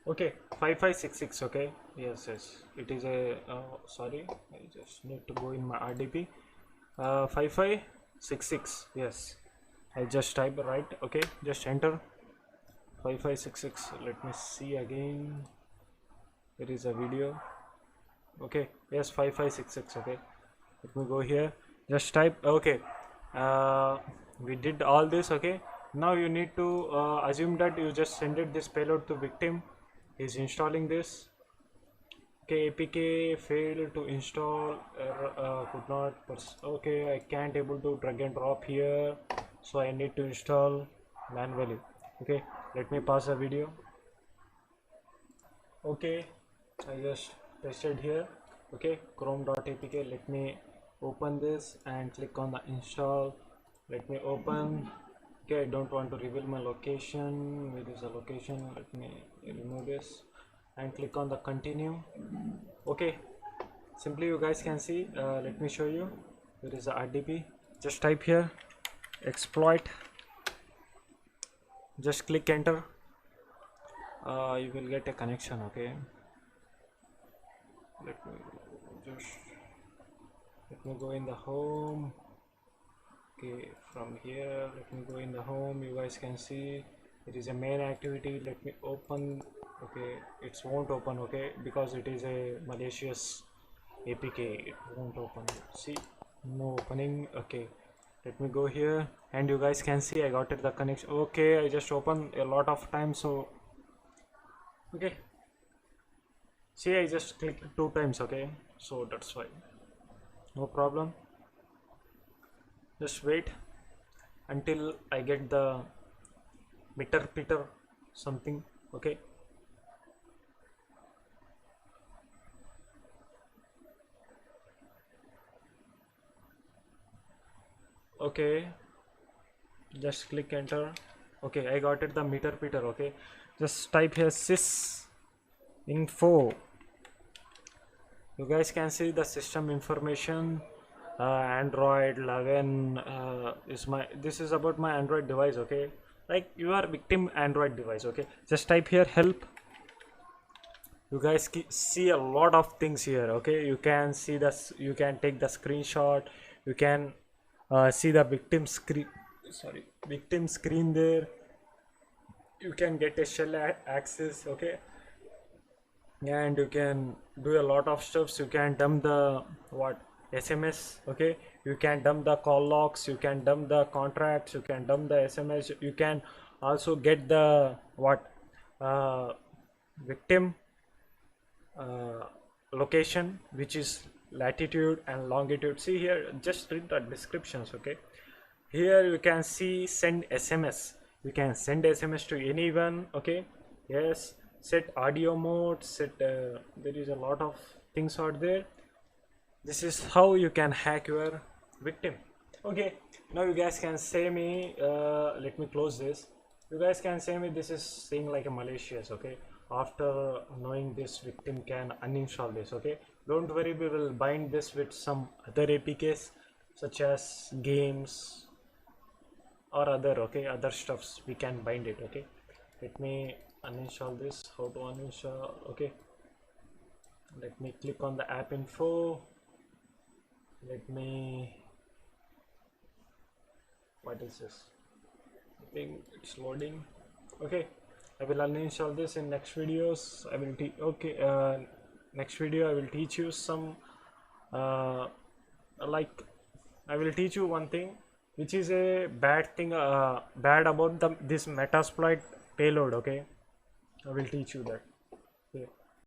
Okay, 5566. Okay, yes, it is a sorry, I just need to go in my RDP. 5566, yes, I just type right. Okay, just enter 5566. Let me see again. There is a video. Okay, yes, 5566. Okay, let me go here, just type. Okay, we did all this. Okay, now you need to assume that you just send it this payload to victim. He's installing this. Okay, APK failed to install, could not okay, I can't able to drag and drop here, so I need to install manually. Okay, let me pause the video. Okay, I just pasted here. Okay, chrome.apk. Let me open this and click on the install. Let me open. Okay, I don't want to reveal my location. Where is the location? Let me remove this and click on the continue. Okay, simply you guys can see. Let me show you. There is the RDP. Just type here exploit. Just click enter. You will get a connection. Okay, let me just let me go in the home. Okay, from here let me go in the home. You guys can see it is a main activity. Let me open. Okay, it won't open. Okay, because it is a malicious APK, it won't open. See, no opening. Okay, let me go here and you guys can see I got it the connection. Okay, I just opened a lot of times, so okay, see, I just clicked 2 times. Okay, so that's why, no problem. Just wait until I get the meter something. Okay, okay, just click enter. Okay, I got it the meter. Okay, just type here sys info. You guys can see the system information. Android 11 is my, this is about my Android device. Okay, like your victim Android device. Okay, just type here help. You guys see a lot of things here. Okay, you can see this, you can take the screenshot, you can see the victim screen, sorry, victim screen there. You can get a shell access. Okay, and you can do a lot of stuffs. You can dump the what SMS. Okay, you can dump the call logs, you can dump the contracts, you can dump the SMS. You can also get the what victim location, which is latitude and longitude. See here, just read the descriptions. Okay, here you can see send SMS. You can send SMS to anyone. Okay, yes, set audio mode, set there is a lot of things out there. This is how you can hack your victim. Okay, now you guys can say me, let me close this. You guys can say me this is saying like a malicious. Okay, after knowing this, victim can uninstall this. Okay, don't worry, we will bind this with some other APKs such as games or other, okay, other stuffs. We can bind it. Okay, let me uninstall this. How to uninstall? Okay, let me click on the app info. Let me, what is this? I think it's loading. Okay, I will uninstall this in next videos. I will okay, next video I will teach you some like, I will teach you one thing which is a bad thing, bad about this metasploit payload. Okay, I will teach you that. Okay.